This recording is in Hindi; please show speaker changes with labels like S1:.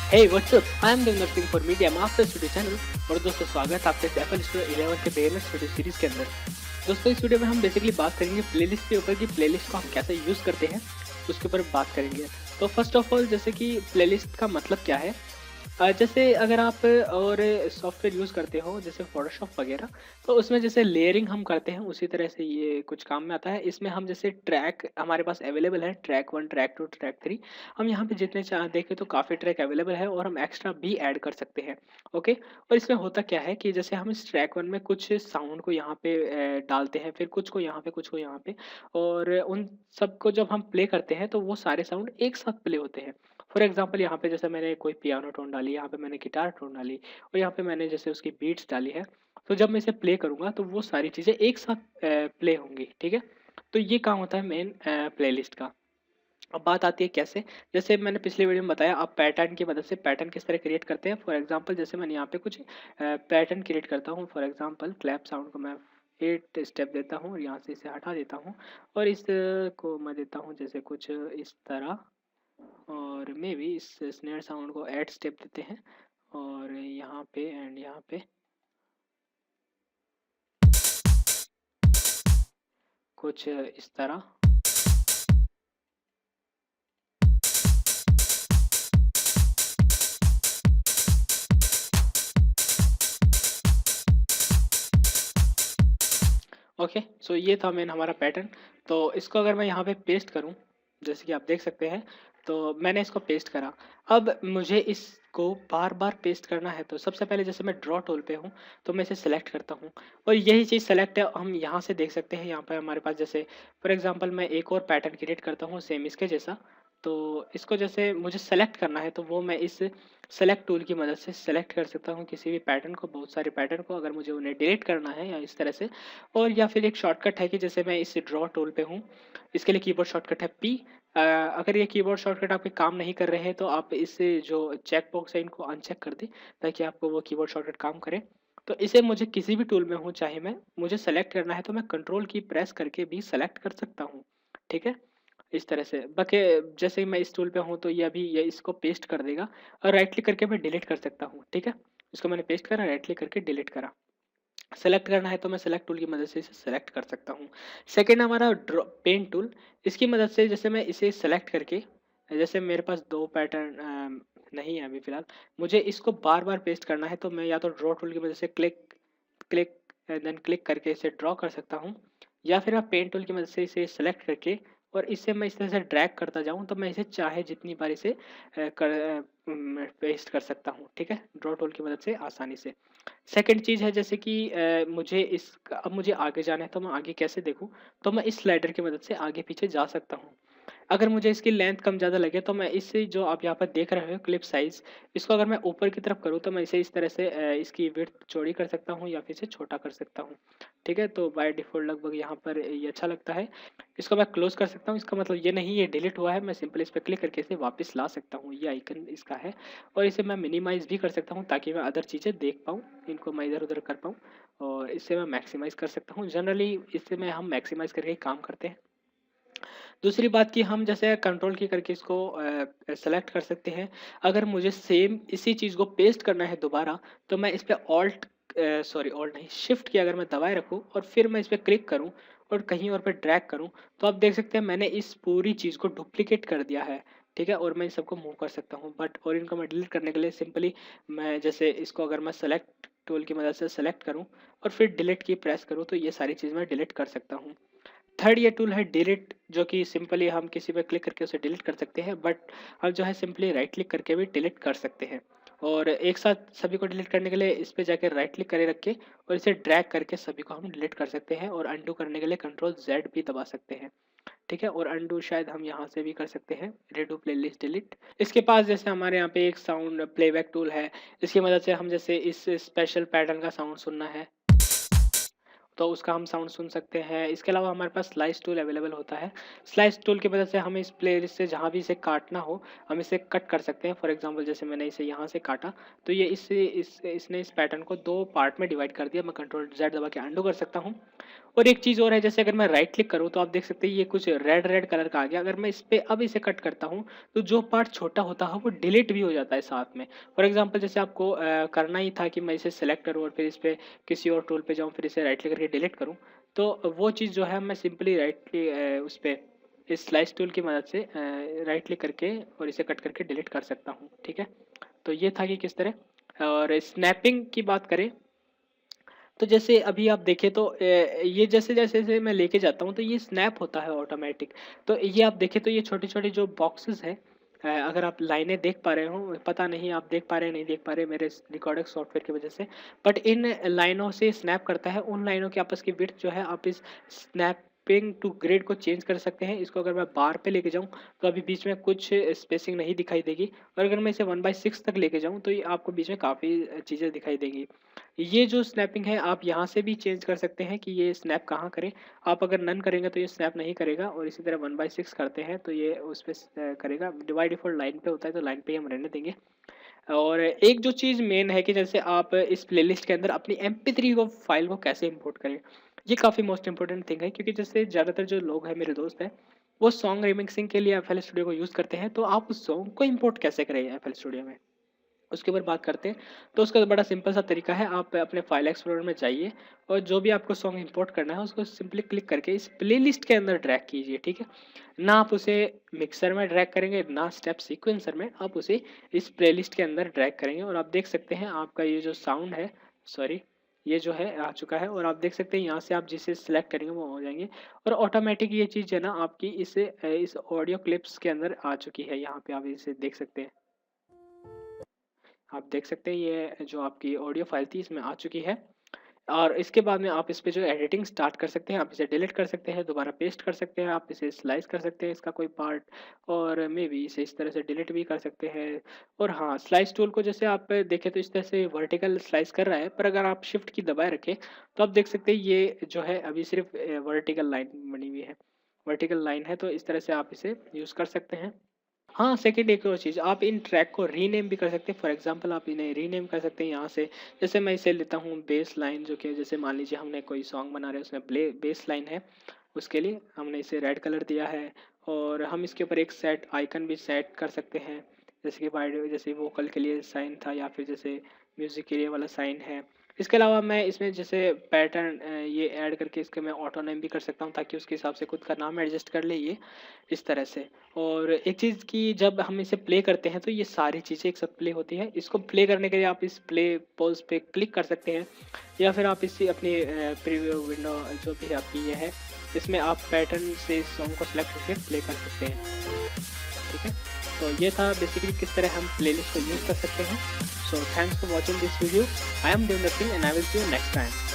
S1: Hey what's up, I am doing nothing for media master studio channel. और दोस्तों स्वागत है आपके एफएल स्टूडियो 11 के बिगिनर स्टूडियो सीरीज के अंदर। दोस्तों इस वीडियो में हम बेसिकली बात करेंगे प्लेलिस्ट के ऊपर कि प्लेलिस्ट को हम कैसे यूज़ करते हैं, उसके ऊपर बात करेंगे। तो फर्स्ट ऑफ ऑल जैसे कि प्लेलिस्ट का मतलब क्या है। जैसे अगर आप और सॉफ्टवेयर यूज़ करते हो जैसे फ़ोटोशॉप वगैरह, तो उसमें जैसे लेयरिंग हम करते हैं उसी तरह से ये कुछ काम में आता है। इसमें हम जैसे ट्रैक हमारे पास अवेलेबल है, ट्रैक 1, ट्रैक 2, ट्रैक 3। हम यहाँ पे जितने चाह देखें तो काफ़ी ट्रैक अवेलेबल है और हम एक्स्ट्रा भी ऐड कर सकते हैं। ओके। और इसमें होता क्या है कि जैसे हम इस ट्रैक 1 में कुछ साउंड को यहाँ पे डालते हैं, फिर कुछ को यहाँ पे, कुछ को यहाँ पे, और उन सबको जब हम प्ले करते हैं तो वो सारे साउंड एक साथ प्ले होते हैं। फॉर एग्जांपल यहाँ पे जैसे मैंने कोई पियानो टोन डाली, यहाँ पे मैंने गिटार टोन डाली और यहाँ पे मैंने जैसे उसकी बीट्स डाली है। तो जब मैं इसे प्ले करूँगा तो वो सारी चीज़ें एक साथ प्ले होंगी, ठीक है। तो ये काम होता है मेन प्लेलिस्ट का। अब बात आती है कैसे। जैसे मैंने पिछले वीडियो में बताया, आप पैटर्न की मदद से पैटर्न किस तरह क्रिएट करते हैं। फॉर एग्जांपल जैसे मैंने यहाँ पे कुछ पैटर्न क्रिएट करता हूँ। फॉर एग्जांपल क्लैप साउंड को मैं 8 स्टेप देता हूँ और यहाँ से इसे हटा देता हूँ और इस को मैं देता हूँ जैसे कुछ इस तरह, और मे बी इस स्नेयर साउंड को 8 स्टेप देते हैं और यहाँ पे एंड यहाँ पे कुछ इस तरह। ओके, सो ये था मेन हमारा पैटर्न। तो इसको अगर मैं यहाँ पे पेस्ट करूँ, जैसे कि आप देख सकते हैं, तो मैंने इसको पेस्ट करा। अब मुझे इसको बार बार पेस्ट करना है, तो सबसे पहले जैसे मैं ड्रॉ टूल पे हूँ तो मैं इसे सेलेक्ट करता हूँ और यही चीज़ सेलेक्ट है हम यहाँ से देख सकते हैं। यहाँ पर हमारे पास जैसे फॉर एग्जांपल मैं एक और पैटर्न क्रिएट करता हूँ सेम इसके जैसा। तो इसको जैसे मुझे सेलेक्ट करना है तो वो मैं इस सेलेक्ट टूल की मदद से सेलेक्ट कर सकता हूँ किसी भी पैटर्न को, बहुत सारे पैटर्न को, अगर मुझे उन्हें डिलीट करना है या इस तरह से। और या फिर एक शॉर्टकट है कि जैसे मैं इस ड्रॉ टूल पे हूँ, इसके लिए कीबोर्ड शॉर्टकट है पी। अगर ये कीबोर्ड शॉर्टकट आपके काम नहीं कर रहे हैं तो आप इस जो चेक बॉक्स है इनको अनचेक कर दें ताकि आपको वो कीबोर्ड शॉर्टकट काम करे। तो इसे मुझे किसी भी टूल में हूँ, चाहे मैं मुझे सेलेक्ट करना है तो मैं कंट्रोल की प्रेस करके भी सेलेक्ट कर सकता हूँ, ठीक है। इस तरह से बाकी जैसे मैं इस टूल पे हूँ तो ये अभी ये इसको पेस्ट कर देगा और राइट क्लिक करके मैं डिलीट कर सकता हूँ, ठीक है। इसको मैंने पेस्ट करा, राइट क्लिक करके डिलीट करा। सेलेक्ट करना है तो मैं सेलेक्ट टूल की मदद से इसे सेलेक्ट कर सकता हूँ। सेकंड हमारा ड्रॉ पेन टूल। इसकी मदद से जैसे मैं इसे सेलेक्ट करके, जैसे मेरे पास 2 पैटर्न नहीं है अभी फ़िलहाल, मुझे इसको बार-बार पेस्ट करना है तो मैं या तो ड्रॉ टूल की मदद से क्लिक क्लिक देन क्लिक करके इसे ड्रॉ कर सकता हूँ, या फिर मैं पेन टूल की मदद से इसे सेलेक्ट करके और इसे मैं इस तरह से ड्रैग करता जाऊँ तो मैं इसे चाहे जितनी बार इसे पेस्ट कर सकता हूँ, ठीक है, ड्रॉ टूल की मदद से आसानी से। सेकंड चीज़ है जैसे कि मुझे इस अब मुझे आगे जाना है तो मैं आगे कैसे देखूँ, तो मैं इस स्लाइडर की मदद से आगे पीछे जा सकता हूँ। अगर मुझे इसकी लेंथ कम ज़्यादा लगे तो मैं इससे जो आप यहाँ पर देख रहे हो क्लिप साइज़, इसको अगर मैं ऊपर की तरफ करूँ तो मैं इसे इस तरह से इसकी विड्थ चौड़ी कर सकता हूँ या फिर इसे छोटा कर सकता हूँ, ठीक है। तो बाय डिफ़ॉल्ट लगभग यहाँ पर ये अच्छा लगता है। इसको मैं क्लोज़ कर सकता हूँ, इसका मतलब ये नहीं ये डिलीट हुआ है, मैं सिंपली इस पे क्लिक करके इसे वापस ला सकता हूँ, ये आइकन इसका है। और इसे मैं मिनिमाइज़ भी कर सकता हूँ ताकि मैं अदर चीज़ें देख पाऊँ, इनको मैं इधर-उधर कर पाऊँ, और इसे मैं मैक्सिमाइज़ कर सकता हूँ। जनरली इसे में हम मैक्सिमाइज़ करके ही काम करते हैं। दूसरी बात कि हम जैसे कंट्रोल की करके इसको सेलेक्ट कर सकते हैं। अगर मुझे सेम इसी चीज़ को पेस्ट करना है दोबारा, तो मैं इस पे ऑल्ट नहीं, शिफ्ट की अगर मैं दबाए रखूँ और फिर मैं इस पे क्लिक करूँ और कहीं और पे ड्रैग करूँ, तो आप देख सकते हैं मैंने इस पूरी चीज़ को डुप्लिकेट कर दिया है, ठीक है। और मैं इन सबको मूव कर सकता हूँ, बट और इनको मैं डिलीट करने के लिए सिंपली मैं जैसे इसको अगर मैं सेलेक्ट टूल की मदद से सेलेक्ट करूँ और फिर डिलीट की प्रेस करूँ, तो ये सारी चीज़ मैं डिलीट कर सकता हूँ। थर्ड ये टूल है डिलीट, जो कि सिंपली हम किसी पे क्लिक करके उसे डिलीट कर सकते हैं, बट हम जो है सिंपली राइट क्लिक करके भी डिलीट कर सकते हैं। और एक साथ सभी को डिलीट करने के लिए इस पे जाके राइट क्लिक करे रख के और इसे ड्रैग करके सभी को हम डिलीट कर सकते हैं, और अंडू करने के लिए कंट्रोल जेड भी दबा सकते हैं, ठीक है। और अंडू शायद हम यहाँ से भी कर सकते हैं, रेडो प्लेलिस्ट डिलीट। इसके पास जैसे हमारे यहाँ पे एक साउंड प्लेबैक टूल है, इसकी मदद से हम जैसे इस स्पेशल पैटर्न का साउंड सुनना है तो उसका हम साउंड सुन सकते हैं। इसके अलावा हमारे पास स्लाइस टूल अवेलेबल होता है। स्लाइस टूल की मदद से हमें इस प्लेलिस्ट से जहाँ भी इसे काटना हो, हम इसे कट कर सकते हैं। फॉर एग्ज़ाम्पल जैसे मैंने इसे यहाँ से काटा, तो ये इसने इस पैटर्न को 2 पार्ट में डिवाइड कर दिया। मैं कंट्रोल ज़ेड दबा के अंडू कर सकता हूँ। और एक चीज़ और है, जैसे अगर मैं राइट क्लिक करूँ तो आप देख सकते हैं ये कुछ रेड रेड कलर का आ गया। अगर मैं इस पे अब इसे कट करता हूँ, तो जो पार्ट छोटा होता है वो डिलीट भी हो जाता है साथ में। फॉर एग्ज़ाम्पल जैसे आपको करना ही था कि मैं इसे सेलेक्ट करूँ और फिर इस पे किसी और टूल पे जाऊँ, फिर इसे राइट क्लिक करके डिलीट करूँ। तो वो चीज़ जो है मैं सिंपली उस पे इस स्लाइस टूल की मदद से राइट क्लिक करके और इसे कट करके डिलीट कर सकता हूँ, ठीक है? तो ये था कि किस तरह। और स्नैपिंग की बात करें, तो जैसे अभी आप देखें तो ये जैसे-जैसे मैं लेके जाता हूँ तो ये स्नैप होता है ऑटोमेटिक। तो ये आप देखें तो ये छोटे-छोटे जो बॉक्सेस हैं, अगर आप लाइनें देख पा रहे हो, पता नहीं आप देख पा रहे हैं नहीं देख पा रहे मेरे रिकॉर्डिंग सॉफ्टवेयर की वजह से। बट इन लाइनों से स्नैप करता है, उन लाइनों की आपस की विड्थ जो है आप इस स्नैपिंग टू ग्रिड को चेंज कर सकते हैं। इसको अगर मैं बार पे लेके जाऊँ तो अभी बीच में कुछ स्पेसिंग नहीं दिखाई देगी, और अगर मैं इसे 1/6 तक लेके जाऊँ तो ये आपको बीच में काफ़ी चीज़ें दिखाई देंगी। ये जो स्नैपिंग है आप यहाँ से भी चेंज कर सकते हैं कि ये स्नैप कहाँ करे। आप अगर नन करेंगे तो ये स्नैप नहीं करेगा, और इसी तरह 1/6 करते हैं तो ये उस पे करेगा। बाय डिफ़ॉल्ट लाइन पे होता है तो लाइन पे ही हम रहने देंगे। और एक जो चीज़ मेन है कि जैसे आप इस प्लेलिस्ट के अंदर अपनी MP3 को फ़ाइल को कैसे इम्पोर्ट करें, ये काफ़ी मोस्ट इम्पोर्टेंट थिंग है, क्योंकि जैसे ज़्यादातर जो लोग हैं मेरे दोस्त हैं, वो सॉन्ग रिमिक्सिंग के लिए FL स्टूडियो को यूज़ करते हैं। तो आप उस सॉन्ग को इम्पोर्ट कैसे करें FL स्टूडियो में? उसके ऊपर बात करते हैं। तो उसका बड़ा सिंपल सा तरीका है, आप अपने फाइल एक्सप्लोरर में जाइए और जो भी आपको सॉन्ग इंपोर्ट करना है उसको सिंपली क्लिक करके इस प्लेलिस्ट के अंदर ड्रैग कीजिए, ठीक है? ना आप उसे मिक्सर में ड्रैग करेंगे, ना स्टेप सीक्वेंसर में, आप उसे इस प्लेलिस्ट के अंदर ड्रैग करेंगे और आप देख सकते हैं आपका ये जो साउंड है, सॉरी, ये जो है आ चुका है। और आप देख सकते हैं यहाँ से आप जिसे सिलेक्ट करेंगे वो हो जाएंगे, और ऑटोमेटिक ये चीज़ है ना आपकी इस ऑडियो क्लिप्स के अंदर आ चुकी है। यहाँ पे आप इसे देख सकते हैं। आप देख सकते हैं ये जो आपकी ऑडियो फाइल थी इसमें आ चुकी है। और इसके बाद में आप इस पे जो एडिटिंग स्टार्ट कर सकते हैं, आप इसे डिलीट कर सकते हैं, दोबारा पेस्ट कर सकते हैं, आप इसे स्लाइस कर सकते हैं इसका कोई पार्ट, और मे बी इसे इस तरह से डिलीट भी कर सकते हैं। और हाँ, स्लाइस टूल को जैसे आप देखें तो इस तरह से वर्टिकल स्लाइस कर रहा है, पर अगर आप शिफ्ट की दबाए रखें तो आप देख सकते हैं ये जो है अभी सिर्फ वर्टिकल लाइन बनी हुई है, वर्टिकल लाइन है। तो इस तरह से आप इसे यूज़ कर सकते हैं। हाँ, सेकंड एक और चीज़, आप इन ट्रैक को रीनेम भी कर सकते हैं। फॉर एग्ज़ाम्पल आप इन्हें रीनेम कर सकते हैं यहाँ से। जैसे मैं इसे लेता हूँ बेस लाइन, जो कि जैसे मान लीजिए हमने कोई सॉन्ग बना रहे हैं उसमें बेस लाइन है, उसके लिए हमने इसे रेड कलर दिया है, और हम इसके ऊपर एक सेट आइकन भी सेट कर सकते हैं। जैसे कि जैसे वोकल के लिए साइन था, या फिर जैसे म्यूज़िक के लिए वाला साइन है। इसके अलावा मैं इसमें जैसे पैटर्न ये ऐड करके इसके मैं ऑटो नेम भी कर सकता हूँ, ताकि उसके हिसाब से खुद का नाम एडजस्ट कर ले ये, इस तरह से। और एक चीज़ कि जब हम इसे प्ले करते हैं तो ये सारी चीज़ें एक साथ प्ले होती है। इसको प्ले करने के लिए आप इस प्ले पॉज़ पे क्लिक कर सकते हैं, या फिर आप इसी अपनी प्रीव्यू विंडो जो भी आपकी ये है, इसमें आप पैटर्न से इस सॉन्ग को सेलेक्ट करके प्ले कर सकते हैं, ठीक है? तो ये था बेसिकली किस तरह हम प्लेलिस्ट को यूज़ कर सकते हैं। So thanks for watching this video. I am doing nothing and I will see you next time.